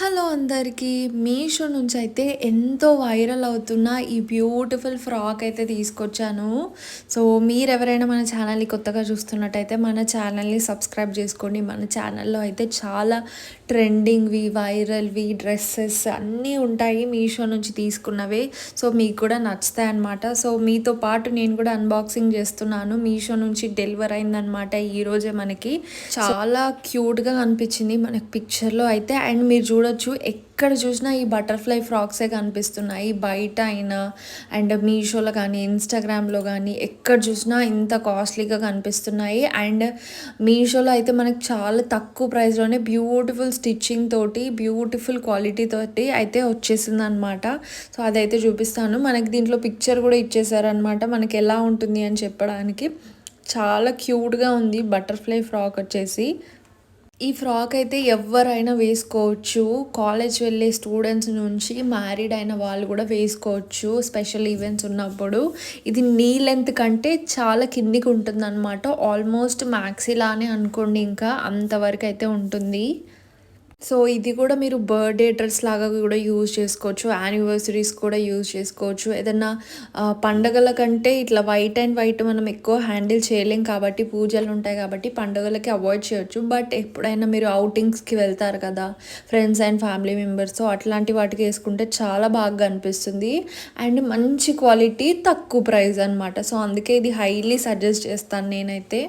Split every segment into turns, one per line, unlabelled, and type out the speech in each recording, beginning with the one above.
Hello అందరికీ. మీషో నుంచి అయితే ఎంతో వైరల్ అవుతున్న ఈ బ్యూటిఫుల్ ఫ్రాక్ అయితే తీసుకొచ్చాను. సో మీరెవరైనా మన ఛానల్‌ని కొత్తగా చూస్తున్నట్టయితే మన ఛానల్‌ని సబ్స్క్రైబ్ చేసుకోండి. మన ఛానల్‌లో అయితే చాలా ట్రెండింగ్‌వి, వైరల్‌వి డ్రెస్సెస్ అన్నీ ఉంటాయి మీషో నుంచి తీసుకున్నవే. సో మీకు కూడా నచ్చుతాయన్నమాట. సో మీతో పాటు నేను కూడా అన్బాక్సింగ్ చేస్తున్నాను. మీషో నుంచి డెలివర్ అయిందనమాట ఈరోజే మనకి. చాలా క్యూట్‌గా కనిపించింది మనకి పిక్చర్‌లో అయితే. అండ్ మీరు చూడొచ్చు ఎక్కడ చూసినా ఈ బటర్ఫ్లై ఫ్రాక్సే కనిపిస్తున్నాయి. బయట అయినా అండ్ మీషోలో కానీ, ఇన్‌స్టాగ్రామ్‌లో కానీ ఎక్కడ చూసినా ఇంత కాస్ట్లీగా కనిపిస్తున్నాయి. అండ్ మీషోలో అయితే మనకు చాలా తక్కువ ప్రైస్‌లోనే బ్యూటిఫుల్ స్టిచ్చింగ్ తోటి, బ్యూటిఫుల్ క్వాలిటీ తోటి అయితే వచ్చేసిందనమాట. సో అదైతే చూపిస్తాను. మనకి దీంట్లో పిక్చర్ కూడా ఇచ్చేసారనమాట మనకి ఎలా ఉంటుంది అని చెప్పడానికి. చాలా క్యూట్‌గా ఉంది బటర్ఫ్లై ఫ్రాక్ వచ్చేసి. ఈ ఫ్రాక్ అయితే ఎవ్వరైనా వేసుకోవచ్చు. కాలేజ్ వెళ్ళే స్టూడెంట్స్ నుంచి మ్యారీడ్ అయిన వాళ్ళు కూడా వేసుకోవచ్చు స్పెషల్ ఈవెంట్స్ ఉన్నప్పుడు. ఇది నీ లెంత్ కంటే చాలా కిందికి ఉంటుందన్నమాట. ఆల్మోస్ట్ మ్యాక్సీలానే అనుకోండి, ఇంకా అంతవరకు అయితే ఉంటుంది. సో ఇది కూడా మీరు బర్త్‌డే డ్రెస్ లాగా కూడా యూజ్ చేసుకోవచ్చు. యానివర్సరీస్ కూడా యూజ్ చేసుకోవచ్చు. ఏదన్నా పండగల కంటే ఇట్లా వైట్ అండ్ వైట్ మనం ఎక్కువ హ్యాండిల్ చేయలేం కాబట్టి, పూజలు ఉంటాయి కాబట్టి పండుగలకి అవాయిడ్ చేయొచ్చు. బట్ ఎప్పుడైనా మీరు ఔటింగ్స్‌కి వెళ్తారు కదా, friends and family members, so అట్లాంటి వాటికి వేసుకుంటే చాలా బాగా అనిపిస్తుంది. అండ్ మంచి క్వాలిటీ, తక్కువ ప్రైస్ అనమాట. సో అందుకే ఇది హైలీ సజెస్ట్ చేస్తాను నేనైతే.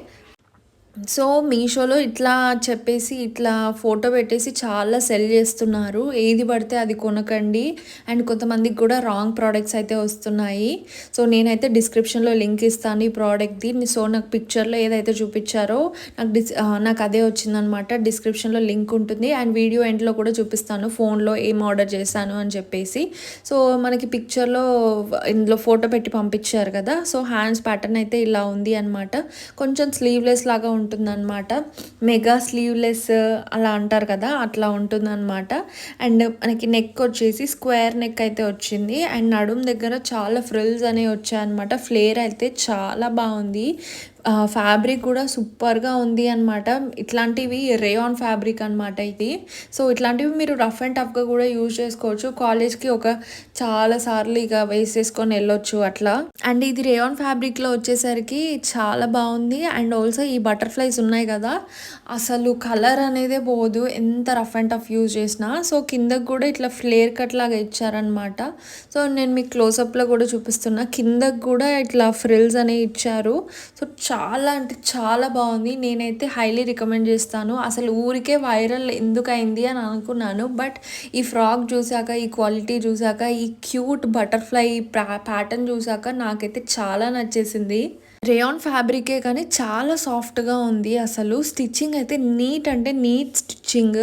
సో మీషోలో ఇట్లా చెప్పేసి ఇట్లా ఫోటో పెట్టేసి చాలా సెల్ చేస్తున్నారు. ఏది పడితే అది కొనకండి. అండ్ కొంతమందికి కూడా రాంగ్ ప్రోడక్ట్స్ అయితే వస్తున్నాయి. సో నేనైతే డిస్క్రిప్షన్లో లింక్ ఇస్తాను ఈ ప్రోడక్ట్ది. సో నాకు పిక్చర్లో ఏదైతే చూపించారో నాకు అదే వచ్చిందనమాట. డిస్క్రిప్షన్లో లింక్ ఉంటుంది అండ్ వీడియో ఎండ్లో కూడా చూపిస్తాను ఫోన్లో ఏం ఆర్డర్ చేశాను అని చెప్పేసి. సో మనకి పిక్చర్లో ఇందులో ఫోటో పెట్టి పంపించారు కదా. సో హ్యాండ్స్ ప్యాటర్న్ అయితే ఇలా ఉంది అనమాట. కొంచెం స్లీవ్లెస్ లాగా ఉంటుందన్నమాట. మెగా స్లీవ్లెస్ అలా అంటారు కదా, అట్లా ఉంటుందన్నమాట. అండ్ మనకి నెక్ వచ్చేసి స్క్వేర్ నెక్ అయితే వచ్చింది. అండ్ నడుము దగ్గర చాలా ఫ్రిల్స్ అనేవి వచ్చాయన్నమాట. ఫ్లేర్ అయితే చాలా బాగుంది. ఫ్యాబ్రిక్ కూడా సూపర్గా ఉంది అనమాట. ఇట్లాంటివి రేయాన్ ఫ్యాబ్రిక్ అనమాట ఇది. సో ఇట్లాంటివి మీరు రఫ్ అండ్ టఫ్గా కూడా యూజ్ చేసుకోవచ్చు. కాలేజ్కి చాలా సార్లు ఇక వేసేసుకొని వెళ్ళొచ్చు అట్లా. అండ్ ఇది రేయాన్ ఫ్యాబ్రిక్లో వచ్చేసరికి చాలా బాగుంది. అండ్ ఆల్సో ఈ బటర్ఫ్లైస్ ఉన్నాయి కదా, అసలు కలర్ అనేదే పోదు ఎంత రఫ్ అండ్ టఫ్ యూజ్ చేసినా. సో కిందకు కూడా ఇట్లా ఫ్లేర్ కట్ లాగా ఇచ్చారనమాట. సో నేను మీకు క్లోజప్లో కూడా చూపిస్తున్నా. కిందకు కూడా ఇట్లా ఫ్రిల్స్ అనేవి ఇచ్చారు. సో చాలా అంటే చాలా బాగుంది. నేనైతే హైలీ రికమెండ్ చేస్తాను. అసలు ఊరికే వైరల్ ఎందుకు అయింది అని అనుకున్నాను. బట్ ఈ ఫ్రాక్ చూసాక, ఈ క్వాలిటీ చూసాక, ఈ క్యూట్ బటర్ఫ్లై ప్యాటర్న్ చూసాక నాకైతే చాలా నచ్చేసింది. రేయాన్ ఫ్యాబ్రికే కానీ చాలా సాఫ్ట్గా ఉంది. అసలు స్టిచ్చింగ్ అయితే నీట్ అంటే నీట్ స్టిచ్చింగ్.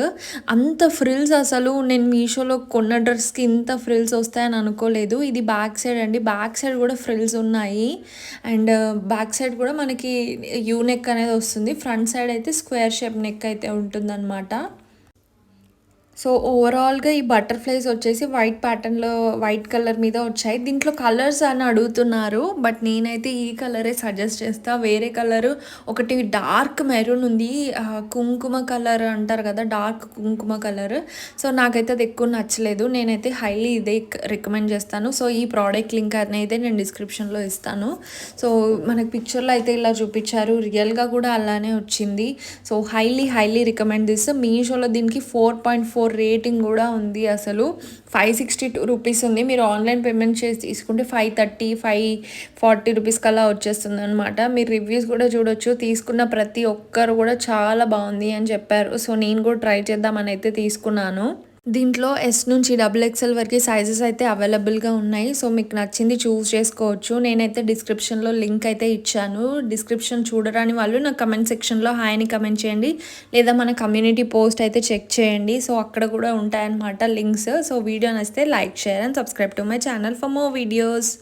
అంత ఫ్రిల్స్ అసలు నేను మీషోలో కొన్న డ్రెస్కి ఇంత ఫ్రిల్స్ వస్తాయని అనుకోలేదు. ఇది బ్యాక్ సైడ్ అండి. బ్యాక్ సైడ్ కూడా ఫ్రిల్స్ ఉన్నాయి. అండ్ బ్యాక్ సైడ్ కూడా మనకి యూ నెక్ అనేది వస్తుంది. ఫ్రంట్ సైడ్ అయితే స్క్వేర్ షేప్ నెక్ అయితే ఉంటుందన్నమాట. సో ఓవరాల్గా ఈ బటర్ఫ్లైస్ వచ్చేసి వైట్ ప్యాటర్న్లో, వైట్ కలర్ మీద వచ్చాయి. దీంట్లో కలర్స్ అని అడుగుతున్నారు. బట్ నేనైతే ఈ కలరే సజెస్ట్ చేస్తా. వేరే కలరు ఒకటి డార్క్ మెరూన్ ఉంది, కుంకుమ కలర్ అంటారు కదా, డార్క్ కుంకుమ కలర్. సో నాకైతే అది ఎక్కువ నచ్చలేదు. నేనైతే హైలీ ఇదే రికమెండ్ చేస్తాను. సో ఈ ప్రోడక్ట్ లింక్ అనేది నేను డిస్క్రిప్షన్లో ఇస్తాను. సో మనకి పిక్చర్లో అయితే ఇలా చూపించారు, రియల్గా కూడా అలానే వచ్చింది. So highly recommend this. మీషోలో దీనికి 4.4 రేటింగ్ కూడా ఉంది. అసలు 562 రూపీస్ ఉంది. మీరు ఆన్లైన్ పేమెంట్ చేసి తీసుకుంటే 530, 540 రూపీస్ కల్లా వచ్చేస్తుంది అనమాట. మీరు రివ్యూస్ కూడా చూడొచ్చు. తీసుకున్న ప్రతి ఒక్కరు కూడా చాలా బాగుంది అని చెప్పారు. సో నేను కూడా ట్రై చేద్దామని అయితే తీసుకున్నాను. దీంట్లో ఎస్ నుంచి XXL వరకు సైజెస్ అయితే అవైలబుల్గా ఉన్నాయి. సో మీకు నచ్చింది చూస్ చేసుకోవచ్చు. నేనైతే డిస్క్రిప్షన్లో లింక్ అయితే ఇచ్చాను. డిస్క్రిప్షన్ చూడరాని వాళ్ళు నా కమెంట్ సెక్షన్లో హాయ్ అని కమెంట్ చేయండి, లేదా మన కమ్యూనిటీ పోస్ట్ అయితే చెక్ చేయండి. సో అక్కడ కూడా ఉంటాయన్నమాట లింక్స్. సో వీడియో నచ్చితే like, share and subscribe to my channel for more videos.